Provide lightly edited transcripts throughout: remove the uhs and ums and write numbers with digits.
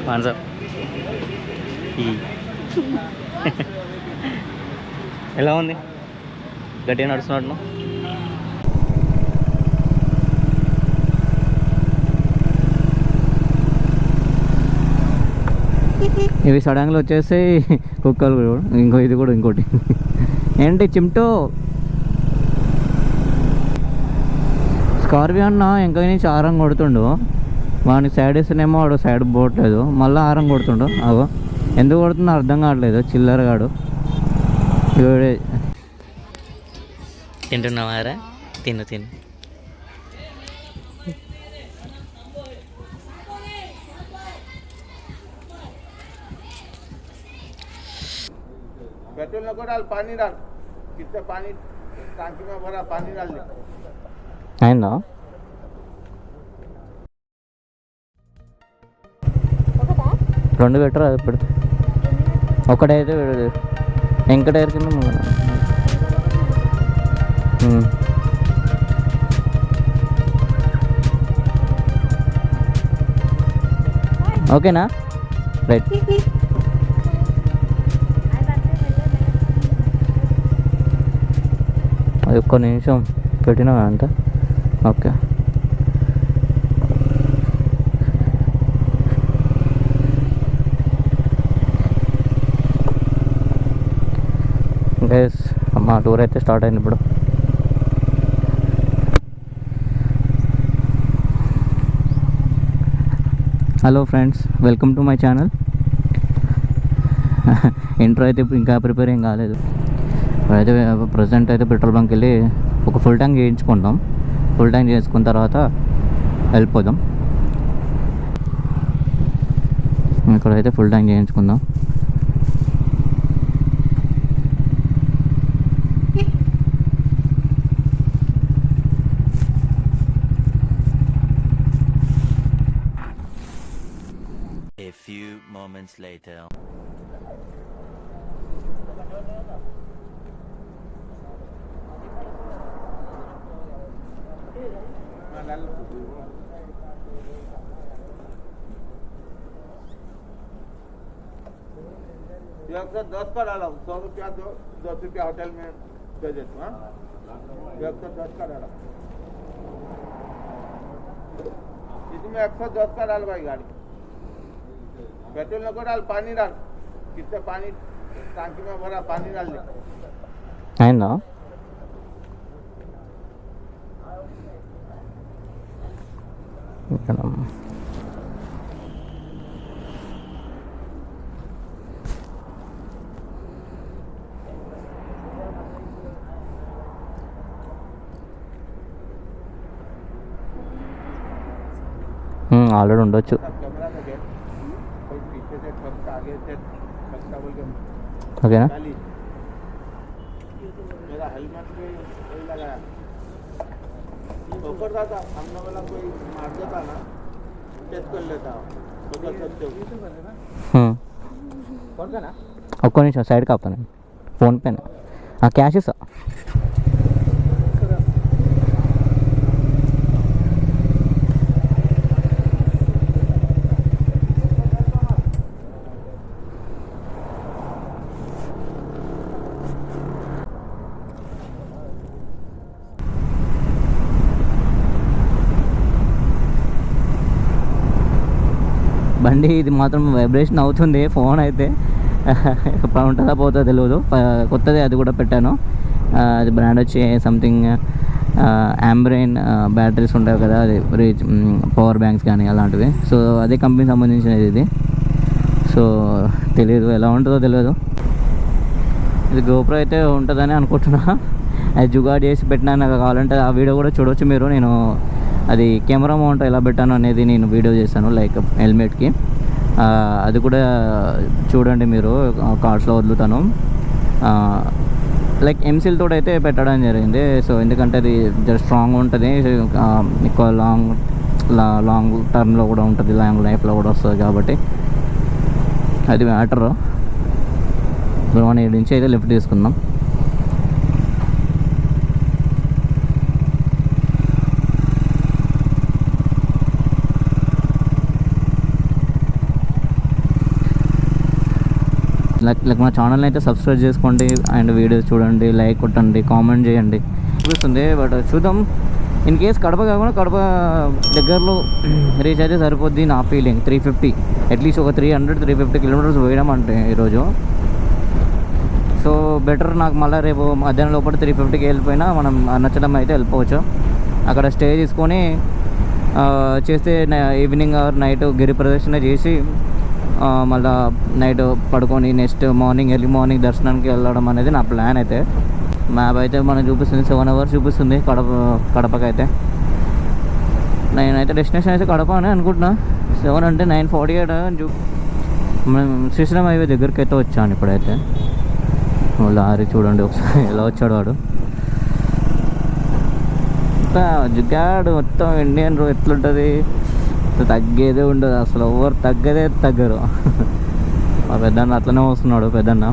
WhatsApp ఎలా ఉంది? గట్టిగా నడుస్తున్నట్టు. ఇవి సడన్గా వచ్చేసి కుక్కలు కూడా. ఇది కూడా ఇంకోటి ఏంటి చిమ్టో స్కార్పియో అన్న ఇంకా నుంచి ఆరం కొడుతుండు. వాడిని సైడ్ వేస్తేనేమో వాడు సైడ్ పోవట్లేదు, మళ్ళీ ఆరం కొడుతుండు. అగో ఎందుకు కొడుతుందో అర్థం కావట్లేదు చిల్లరగాడు. తింటున్నావారా? తిను తిను. पेट्रोल नको डाल, पानी डाल. कितना पानी टांकी में भरा, पानी डाल दे. అయిందా? రెండు పెట్టరు అది ఇప్పుడు ఒకటైతే వెంకటేరు కింద ఓకేనా? రైట్. అది ఒక్క నిమిషం పెట్టినా అంత ఓకే. గైస్ మా టూర్ అయితే స్టార్ట్ అయింది ఇప్పుడు. Hello friends, welcome to my channel. Intro అయితే ఇంకా ప్రిపేర్ ఏం కాలేదు. అయితే ప్రజెంట్ అయితే పెట్రోల్ బంక్ వెళ్ళి ఒక ఫుల్ ట్యాంక్ చేయించుకుంటాం. ఫుల్ ట్యాంక్ చేసుకున్న తర్వాత వెళ్ళిపోదాం. ఇక్కడైతే ఫుల్ ట్యాంక్ చేయించుకుందాం. A few moments later. ये 110 का डाला, 100 रुपया दो, 10 रुपया होटल में दे देता हूँ. 110 का डाला, इसमें 110 का डाल भाई गाड़ी. पेट्रोल नको डाल, पानी डाल. कितना पानी टांकी में भरा, पानी डाल दे. అయిందా? ఇక్కడ ఆల్రెడీ ఉండొచ్చు. कैमरा का गेट कोई पीछे से ठग आगे से ठगता बोल के ఓకేనా? मेरा हेलमेट भी वही लगाया. ठोकर था, सामने वाला कोई मार देता ना, टेस्ट कर लेता. तो कर सकते हो. कौन का ना? ఒక్క నిమిషం సైడ్ కాపాను. ఫోన్పేనా? క్యాష్ ఇస్తా. బండి ఇది మాత్రం వైబ్రేషన్ అవుతుంది. ఫోన్ అయితే ఉంటుందా పోతుందో తెలియదు. కొత్తది అది కూడా పెట్టాను. అది బ్రాండ్ వచ్చి సంథింగ్ ఆంబ్రెయిన్ బ్యాటరీస్ ఉంటాయి కదా, అది రీచ్ పవర్ బ్యాంక్స్ కానీ అలాంటివి. సో అదే కంపెనీకి సంబంధించినది ఇది. సో తెలియదు ఎలా ఉంటుందో తెలియదు. ఇది గోప్రో అయితే ఉంటుందని అనుకుంటున్నా. అది జుగాడ్ చేసి పెట్టినా. నాకు కావాలంటే ఆ వీడియో కూడా చూడవచ్చు మీరు. నేను అది కెమెరా మౌంట్ ఎలా పెట్టాను అనేది నేను వీడియో చేశాను, లైక్ హెల్మెట్కి. అది కూడా చూడండి మీరు, కార్డ్స్లో వదులుతాను. లైక్ ఎంసీల్ తోటి అయితే పెట్టడం జరిగింది. సో ఎందుకంటే అది జస్ట్ స్ట్రాంగ్ ఉంటుంది, ఎక్కువ లాంగ్ టర్మ్లో కూడా ఉంటుంది, లాంగ్ లైఫ్లో కూడా వస్తుంది కాబట్టి అది మ్యాటర్. ఇప్పుడు మనం ఈ నుంచి అయితే లిఫ్ట్ తీసుకుందాం. లైక్ మా ఛానల్ని అయితే సబ్స్క్రైబ్ చేసుకోండి అండ్ వీడియోస్ చూడండి, లైక్ కొట్టండి, కామెంట్ చేయండి చూపిస్తుంది. బట్ చూద్దాం, ఇన్ కేస్ కడప కాకుండా కడప దగ్గరలో రీచ్ అయితే సరిపోద్ది నా ఫీలింగ్. 350 అట్లీస్ట్ ఒక 300-350 కిలోమీటర్స్ పోయడం అంటే ఈరోజు. సో బెటర్ నాకు మళ్ళీ రేపు మధ్యాహ్నం లోపల 350కి వెళ్ళిపోయినా మనం నచ్చడం అయితే వెళ్ళిపోవచ్చు. అక్కడ స్టే తీసుకొని చేస్తే ఈవినింగ్ ఆర్ నైట్ గిరి ప్రదర్శన చేసి మళ్ళీ నైట్ పడుకొని నెక్స్ట్ మార్నింగ్ ఎర్లీ మార్నింగ్ దర్శనానికి వెళ్ళడం అనేది నా ప్లాన్. అయితే మ్యాప్ అయితే మనం చూపిస్తుంది 7 hours చూపిస్తుంది కడపకైతే. నేనైతే డెస్టినేషన్ అయితే కడప అని అనుకుంటున్నా. 7 అంటే 9:48 అని మనం శ్రీశైలం హైవే దగ్గరికి అయితే వచ్చాను ఇప్పుడైతే. లారీ చూడండి ఒకసారి ఎలా వచ్చాడు వాడు. జిగ్గాడు మొత్తం ఇండియన్ రోడ్ ఎట్లుంటుంది, తగ్గేదే ఉండదు అసలు, ఎవరు తగ్గరు. మా పెద్దన్న అట్లనే వస్తున్నాడు పెద్దన్న.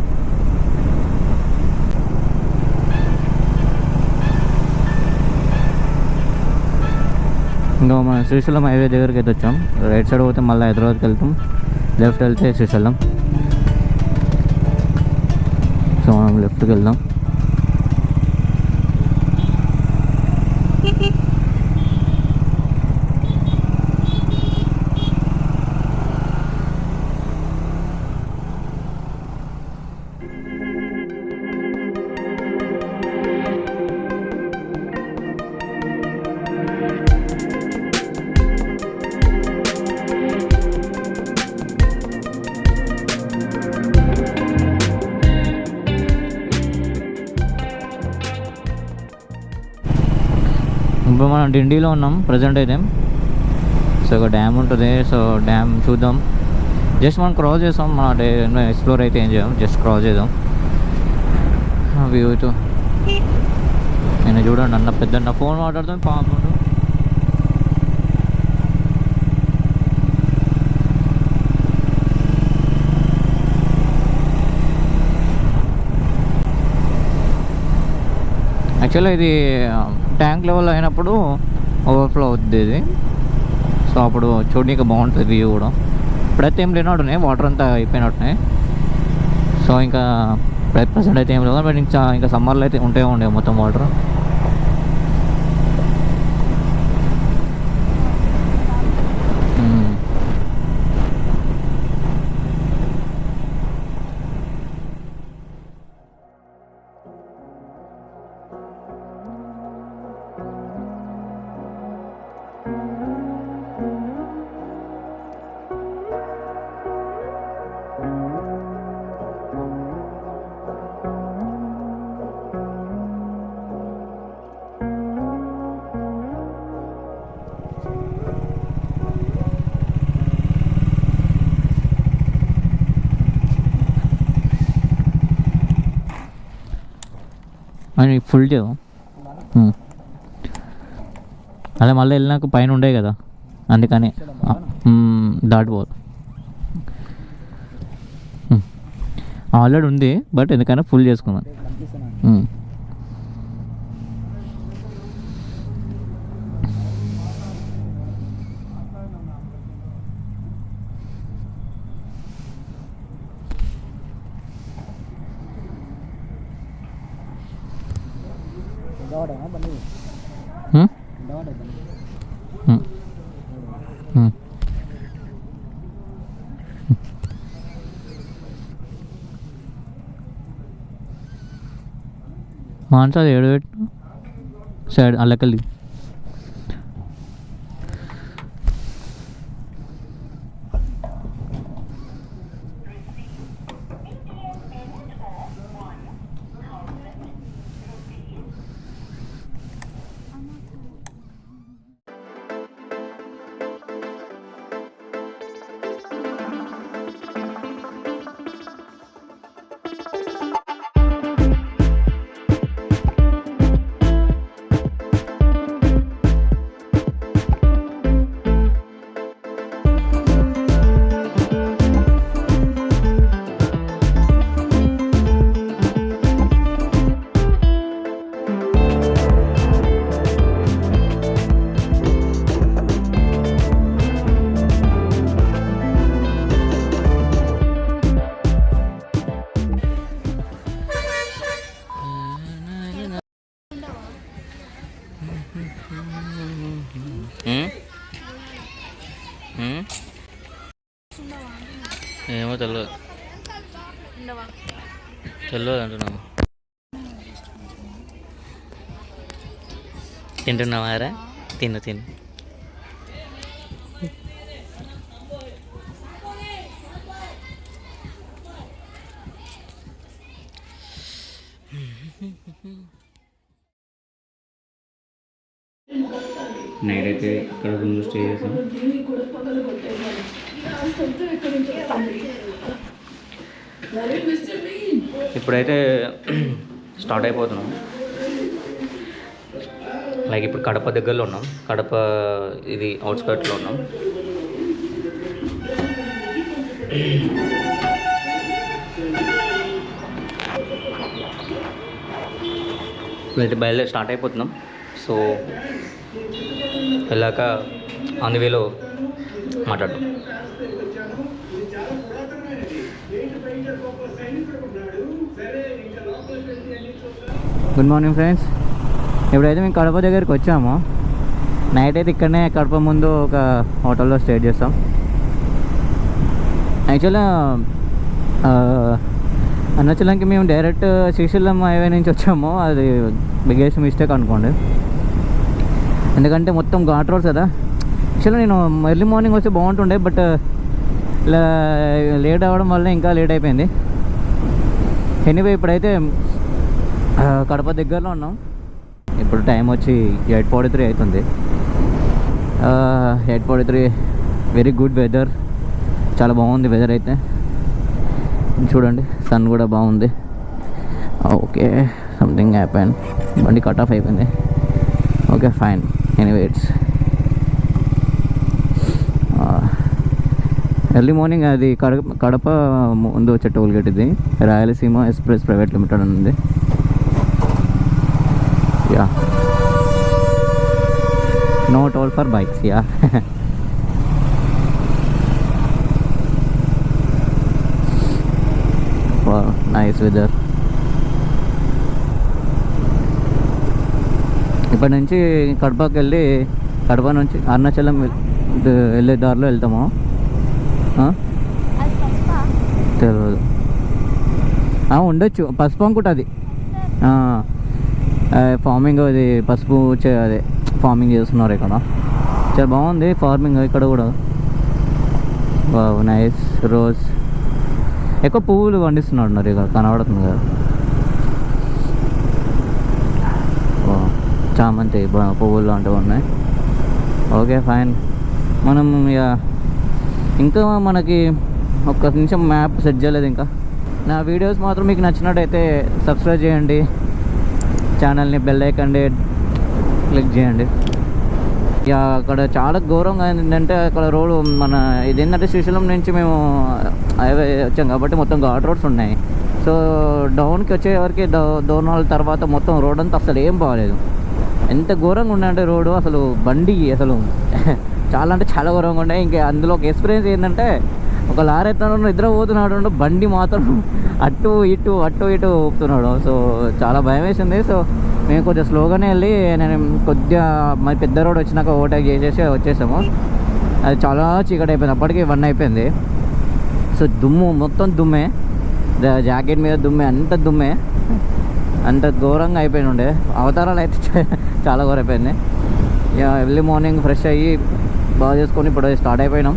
ఇంకా మనం శ్రీశైలం హైవే దగ్గరికి అయితే వచ్చాం. రైట్ సైడ్ పోతే మళ్ళీ హైదరాబాద్కి వెళ్తాం, లెఫ్ట్ వెళ్తే శ్రీశైలం. సో మనం లెఫ్ట్కి వెళ్దాం. ఇప్పుడు మనం డిండిలో ఉన్నాం ప్రజెంట్ అయితే. సో ఒక డ్యామ్ ఉంటుంది, సో డ్యామ్ చూద్దాం. జస్ట్ మనం క్రాస్ చేస్తాం, మన ఎక్స్ప్లోర్ అయితే ఏం చేద్దాం, జస్ట్ క్రాస్ చేద్దాం. వ్యూతో నేను చూడండి అన్న పెద్దన్న ఫోన్ మాట్లాడుతాను పాపం. యాక్చువల్గా ఇది ట్యాంక్ లెవెల్ అయినప్పుడు ఓవర్ఫ్లో అవుతుంది ఇది. సో అప్పుడు చూడడానికి బాగుంటుంది వ్యూ కూడా. ఇప్పుడైతే ఏం లేనట్టున్నాయి, వాటర్ అంతా అయిపోయినట్టున్నాయి. సో ఇంకా ప్రజెంట్ అయితే ఏం లేదు, బట్ ఇంకా సమ్మర్లో అయితే ఉండే మొత్తం వాటర్. అని ఫుల్ చేయవు అదే మళ్ళీ వెళ్ళినాక పైన ఉండే కదా, అందుకని దాటిపోదు. ఆల్రెడీ ఉంది బట్ ఎందుకైనా ఫుల్ చేసుకున్నాను. మాన్సా ఏడు పెట్టు సైడ్ అల్లకెళ్ళి ఏమో తెలియదు తెలియదు అంటున్నాము. తింటున్నావారా? తిను తిను. నైట్ అయితే ఇక్కడ రూమ్లో స్టే చేసాం. ఇప్పుడైతే స్టార్ట్ అయిపోతున్నాం. లైక్ ఇప్పుడు కడప దగ్గరలో ఉన్నాం. కడప ఇది అవుట్స్కర్ట్లో ఉన్నాం. ఇప్పుడైతే బయలుదేరి స్టార్ట్ అయిపోతున్నాం. సో వెళ్ళాక ఆన్ ది వేలో మాట్లాడతాం. Good morning friends. ఇప్పుడైతే మేము కడప దగ్గరికి వచ్చాము. నైట్ అయితే ఇక్కడనే కడప ముందు ఒక హోటల్లో స్టే చేస్తాం. యాక్చువల్గా అరుణాచలంకి మేము డైరెక్ట్ శ్రీశైలం హైవే నుంచి వచ్చాము. అది బిగ్గెస్ట్ మిస్టేక్ అనుకోండి, ఎందుకంటే మొత్తం ఘాట్ రోడ్స్ కదా. యాక్చువల్గా నేను ఎర్లీ మార్నింగ్ వస్తే బాగుంటుండే, బట్ ఇలా లేట్ అవ్వడం వల్ల ఇంకా లేట్ అయిపోయింది. ఎనీవే ఇప్పుడైతే కడప దగ్గరలో ఉన్నాం. ఇప్పుడు టైం వచ్చి 8:43 అవుతుంది. 8:43. వెరీ గుడ్ వెదర్, చాలా బాగుంది వెదర్ అయితే. చూడండి సన్ కూడా బాగుంది. ఓకే, సంథింగ్ హ్యాపెన్, బండి కట్ ఆఫ్ అయిపోయింది. Okay fine. Anyway it's early morning. అది కడప ముందు వచ్చే టోల్ గేట్ ఇది. రాయలసీమ ఎక్స్ప్రెస్ ప్రైవేట్ లిమిటెడ్ అని ఉంది. Yeah, no toll for bikes. Yeah, nice weather. ఇప్పటి నుంచి కడపకి వెళ్ళి కడప నుంచి అరుణాచలం వెళ్ళే దారిలో వెళ్తాము. తెలియదు, ఉండొచ్చు. పసుపు అనుకుంటా అది. ఫార్మింగ్, అది పసుపు అదే ఫార్మింగ్ చేస్తున్నారు ఇక్కడ. చాలా బాగుంది ఫార్మింగ్ ఇక్కడ కూడా. నైస్. రోజ్ ఎక్కువ పువ్వులు పండిస్తున్నారు ఇక్కడ, కనబడుతుంది కదా. చామంతి పువ్వులు లాంటివి ఉన్నాయి. Okay fine. మనం ఇంకా మనకి ఒక్క నిమిషం మ్యాప్ సెట్ చేయలేదు ఇంకా. నా వీడియోస్ మాత్రం మీకు నచ్చినట్టయితే సబ్స్క్రైబ్ చేయండి, ఛానల్ని బెల్ ఐకాన్ క్లిక్ చేయండి. అక్కడ చాలా ఘోరంగా ఏంటంటే అక్కడ రోడ్డు మన ఇదేంటంటే శ్రీశైలం నుంచి మేము హైవే వచ్చాం కాబట్టి మొత్తం ఘాట్ రోడ్స్ ఉన్నాయి. సో డౌన్కి వచ్చేవరకు దోర్నాల తర్వాత మొత్తం రోడ్ అంతా అసలు ఏం బాగాలేదు. ఎంత ఘోరంగా ఉన్నాయంటే రోడ్డు, అసలు బండి అసలు చాలా అంటే చాలా ఘోరంగా ఉన్నాయి. ఇంకా అందులో ఒక ఎక్స్పీరియన్స్ ఏంటంటే, ఒక లారీ ఎత్తున్నాడు, నిద్రపోతున్నాడు, బండి మాత్రం అటు ఇటు ఊపుతున్నాడు. సో చాలా భయం వేసింది. సో మేము కొంచెం స్లోగానే వెళ్ళి నేను కొద్దిగా మరి పెద్ద రోడ్ వచ్చినాక ఓవర్టేక్ చేసేసి వచ్చేసాము. అది చాలా చీకటి అయిపోయింది, అప్పటికి 1 అయిపోయింది. సో దుమ్ము మొత్తం దుమ్మే, జాకెట్ మీద దుమ్మే, అంత దుమ్మే, అంత ఘోరంగా అయిపోయి ఉండే. అవతారాలు అయితే చాలా ఘోరం అయిపోయింది. ఎర్లీ మార్నింగ్ ఫ్రెష్ అయ్యి బాగా చేసుకొని ఇప్పుడు స్టార్ట్ అయిపోయినాం.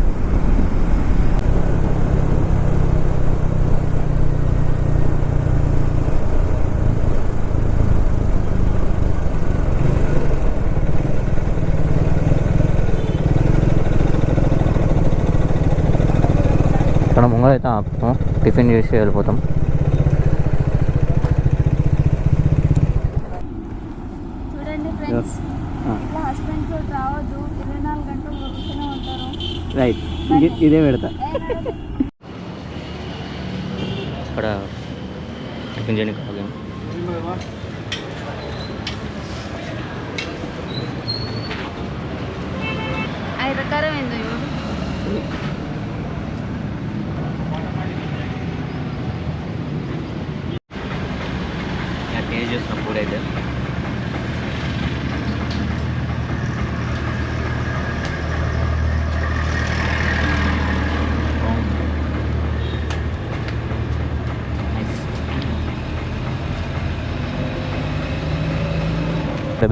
ఇక్కడ ముంగలు అయితే ఆపుతాం, టిఫిన్ చేసి వెళ్ళిపోతాం. చూడండి ఫ్రెండ్స్, ఇట్లా హస్బెండ్ తో రావద్దు, 24 గంటలు వస్తూనే ఉంటారు. రైట్, ఇదే పెడతా. ఇక్కడ టిఫిన్ చేయడానికి ఆగాము. ఐదు రకారం ఏందో టేస్ట్ చేస్తున్నాం ఫుడ్ అయితే.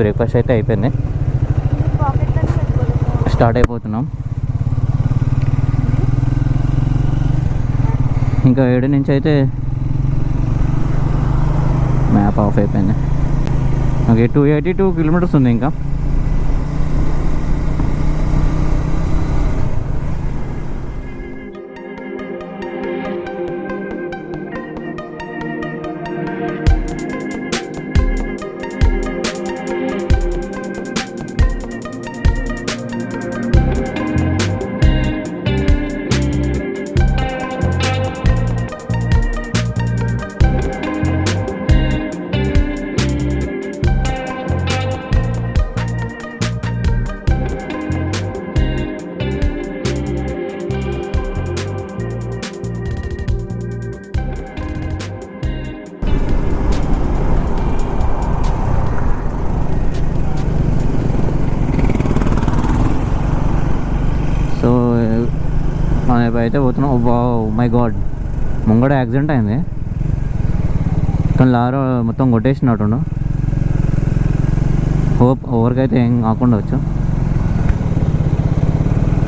బ్రేక్ఫాస్ట్ అయితే అయిపోయింది. పాకెట్లోనే పెట్టుకోలేదు. స్టార్ట్ అయిపోతున్నాం. ఇంకా 7 నుంచి అయితే మ్యాప్ ఆఫ్ అయిపోయింది. ఓకే 282 కిలోమీటర్స్ ఉంది ఇంకా. సో మనం అయితే పోతున్నాం. మై గాడ్, ముంగడ యాక్సిడెంట్ అయింది. మొత్తం లారీ మొత్తం కొట్టేసినట్టుండు. హోప్ ఎవరికైతే ఏం కాకుండా వచ్చు.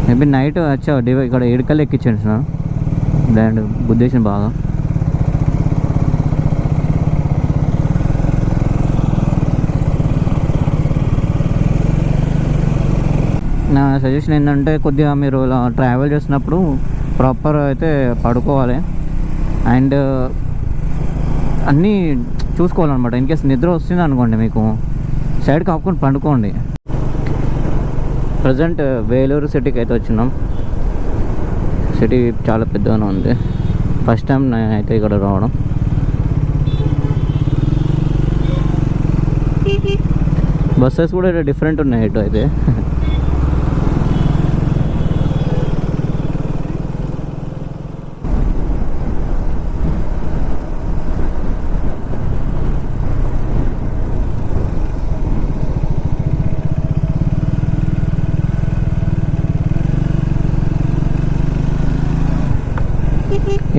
మేబీ నైట్ వచ్చా ఇక్కడ ఇడకల్ ఎక్కించాను సార్. బ్లాండ్ గుద్దేసిన బాగా. నా సజెషన్ ఏంటంటే కొద్దిగా మీరు ఇలా ట్రావెల్ చేసినప్పుడు ప్రాపర్ అయితే పడుకోవాలి. అండ్ అన్నీ చూసుకోవాలన్నమాట. ఇన్ కేస్ నిద్ర వస్తుంది అనుకోండి, మీకు సైడ్ కాపుకొని పండుకోండి. ప్రజెంట్ వేలూరు సిటీకి అయితే వచ్చినాం. సిటీ చాలా పెద్దగానే ఉంది. ఫస్ట్ టైం నేనైతే ఇక్కడ రావడం. బస్సెస్ కూడా డిఫరెంట్ ఉన్నాయి ఇటు అయితే.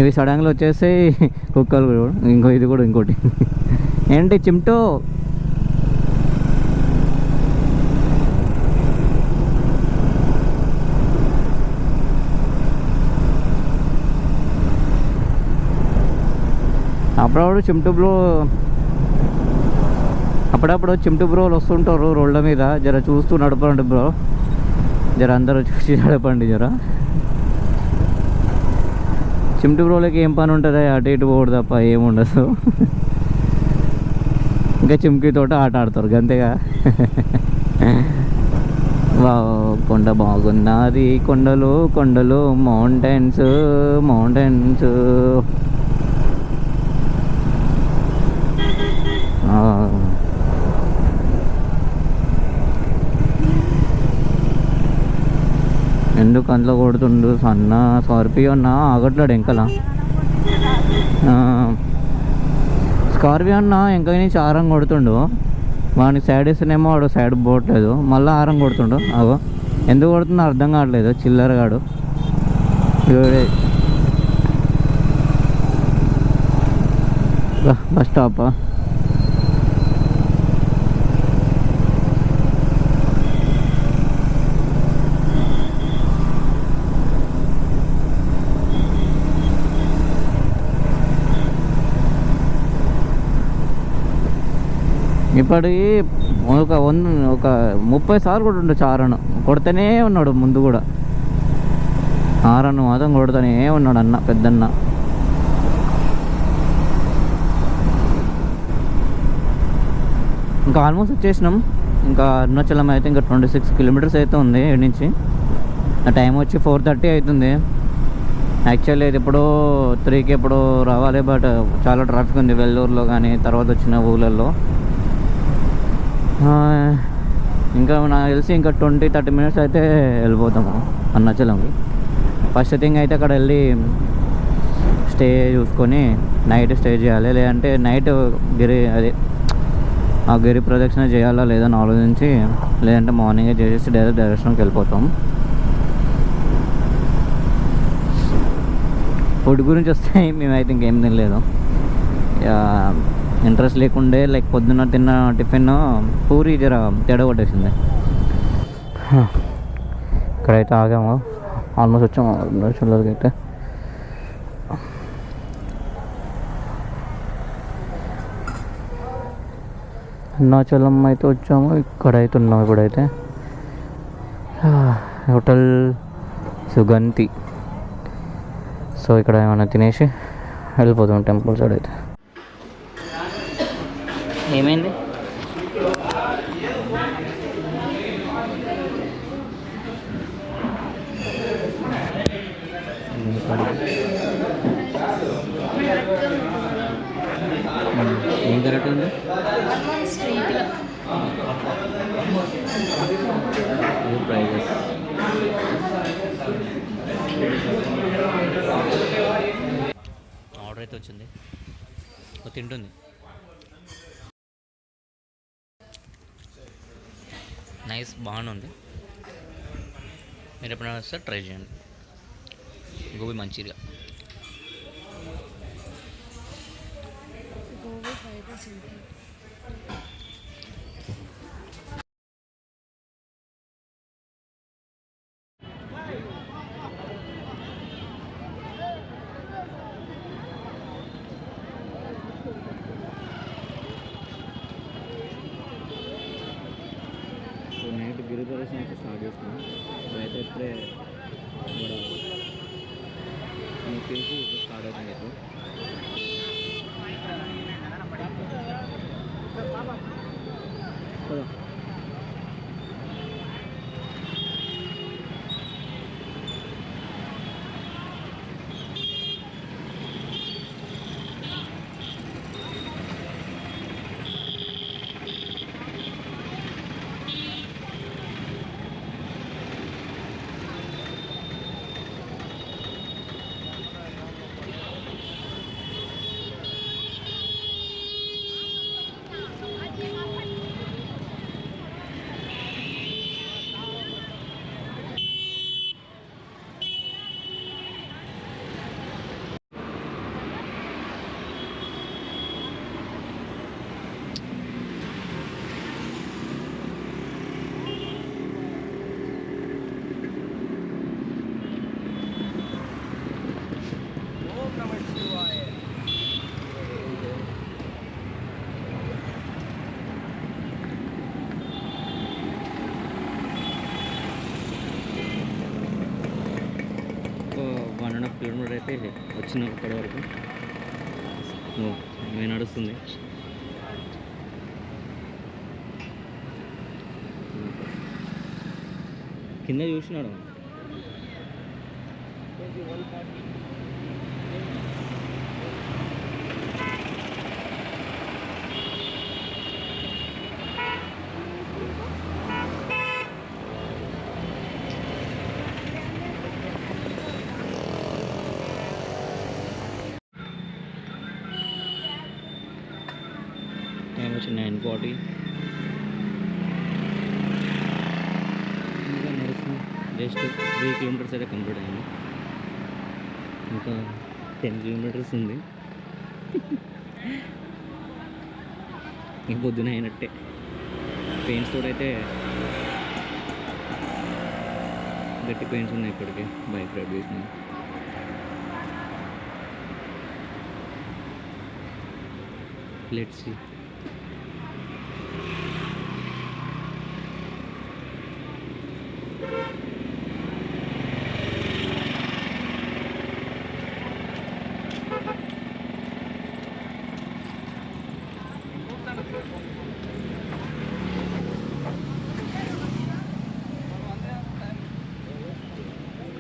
ఇవి సడన్గా వచ్చేసి కుక్కలు కూడా. ఇది కూడా ఇంకోటి ఏంటి చిమ్టో. అప్పుడప్పుడు చిమ్టు బ్రోలు వస్తుంటారు రోడ్ల మీద. జర చూస్తూ నడపండి బ్రో. జర అందరూ చూసి నడపండి జర. చిమ్టు బ్రోలకి ఏం పని ఉంటుంది, అటు ఇటు పోడు తప్ప ఏముండదు. ఇంకా చిమ్కీతో ఆట ఆడతారు అంతేగా. కొండ బాగున్నది, కొండలు కొండలు, మౌంటైన్స్ మౌంటైన్స్. ఎందుకు అందులో కొడుతుండు సన్న స్కార్పియో అన్న ఆగట్లేడు ఎంకలా. స్కార్పియో అన్న ఎంక నుంచి ఆరం కొడుతుండు. వాడికి సైడ్ ఇస్తేనేమో వాడు సైడ్ పోవట్లేదు, మళ్ళీ ఆరం కొడుతుండు. అగో ఎందుకు కొడుతుందో అర్థం కావట్లేదు చిల్లరగాడు. Bus stop. ఇప్పటికి ఒక 30 సార్లు కొట్టుండొచ్చు ఆరను. కొడుతూనే ఉన్నాడు ముందు కూడా. ఆరను మాత్రం కొడుతూనే ఉన్నాడు అన్న, పెద్దన్న. ఇంకా ఆల్మోస్ట్ వచ్చేసినాం. ఇంకా అరుణాచలం అయితే ఇంకా 26 కిలోమీటర్స్ అయితే ఉంది ఇక్కడి నుంచి. ఆ టైం వచ్చి 4:30 అవుతుంది. యాక్చువల్లీ ఇది ఎప్పుడో 3కి ఎప్పుడో రావాలి, బట్ చాలా ట్రాఫిక్ ఉంది వెల్లూరులో కానీ తర్వాత వచ్చిన ఊళ్ళల్లో. ఇంకా నాకు తెలిసి ఇంకా 20-30 మినిట్స్ అయితే వెళ్ళిపోతాము అరుణాచలంకి. ఫస్ట్ థింగ్ అయితే అక్కడ వెళ్ళి స్టే చూసుకొని నైట్ స్టే చేయాలి. లేదంటే నైట్ ఆ గిరి ప్రదక్షిణ చేయాలా లేదని ఆలోచించి, లేదంటే మార్నింగే చేసేసి డైరెక్ట్ దర్శనంకి వెళ్ళిపోతాం. ఫుడ్ గురించి వస్తే మేమైతే ఇంకేం తినలేదు. ఇంట్రెస్ట్ లేకుండే లైక్ పొద్దున్న తిన్న టిఫిన్ పూరి జర తేడా కొట్టేసింది. ఇక్కడైతే ఆగాము, ఆల్మోస్ట్ వచ్చాము అరుణాచల్కి అయితే. అరుణాచలం అయితే వచ్చాము, ఇక్కడైతే ఉన్నాము ఇప్పుడైతే. హోటల్ సుగంతి. సో ఇక్కడ ఏమైనా తినేసి వెళ్ళిపోతాం టెంపుల్ సైడ్ అయితే. ఏమైంది? ఏం కరెక్ట్ ఉంది? ప్రైజెస్ ఆర్డర్ అయితే వచ్చింది, తింటుంది. నైస్, బాగానే ఉంది. మీరు ఎప్పుడైనా వస్తే ట్రై చేయండి. గోబీ మంచిగా. నైట్ గిరి ప్రదర్శన అయితే స్టార్ట్ చేస్తున్నాం. అయితే ఇప్పుడే కేజీ స్టార్ట్ అవుతుంది ఇప్పుడు. కిలోమీటర్ అయితే వచ్చిన ఇప్పటి వరకు మేము నడుస్తుంది. కింద చూసినాడు. టైం వచ్చి 9:40. ఇంకా నడుస్తుంది. జస్ట్ 3 కిలోమీటర్స్ అయితే కంప్లీట్ అయింది. ఇంకా 10 కిలోమీటర్స్ ఉంది. ఇంక పొద్దున అయినట్టే. పెయిన్స్ తోటి అయితే గట్టి పెయిన్స్ ఉన్నాయి ఇప్పటికే బైక్ రైడ్ చేసిన. Let's see.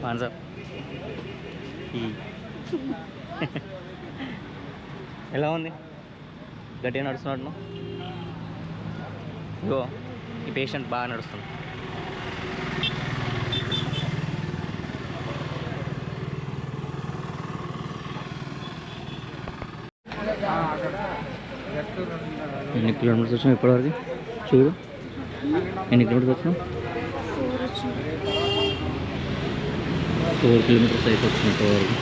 ఆన్సర్ ఎలా ఉంది? గట్టిగా నడుస్తున్నాడు. ఇగో ఈ పేషెంట్ బాగా నడుస్తుంది. ఎన్ని కిలోమీటర్స్ వచ్చినాం ఇప్పటివరకు చూడు. ఎన్ని కిలోమీటర్స్ వచ్చినాం? 4 కిలోమీటర్స్ అయితే వచ్చినాం ఇప్పటివరకు.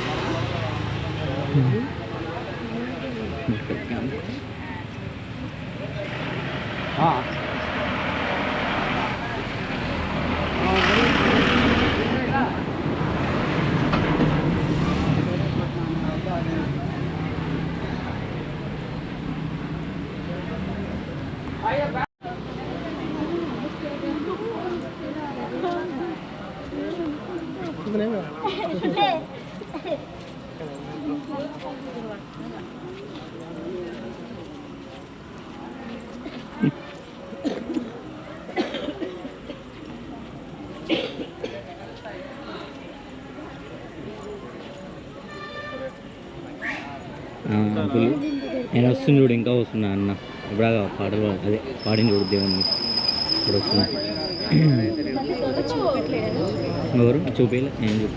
నేను వస్తుంది చూడు, ఇంకా వస్తున్నా అన్న. ఇప్పుడాగా పాటలు అదే పాడిన చూడు దేవుణ్ణి. ఇప్పుడు వస్తున్నా. ఎవరు చూపించలే, నేను చూపు.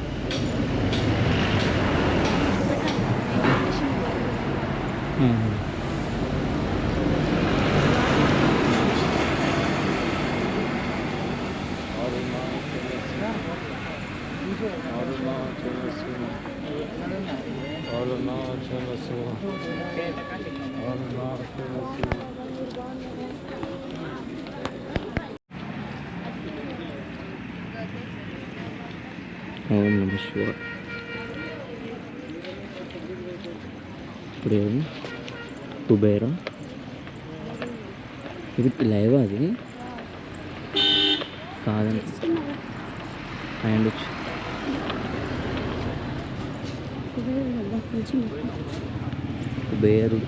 ఓం నమ శివాయ. ఇప్పుడు ఏమి కుబేరం ఇది లైవ్ అది కాదని అండ్ కుబేరుడు.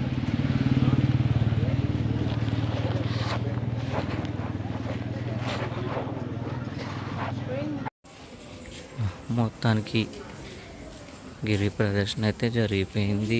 మొత్తానికి గిరి ప్రదర్శన అయితే జరిగిపోయింది.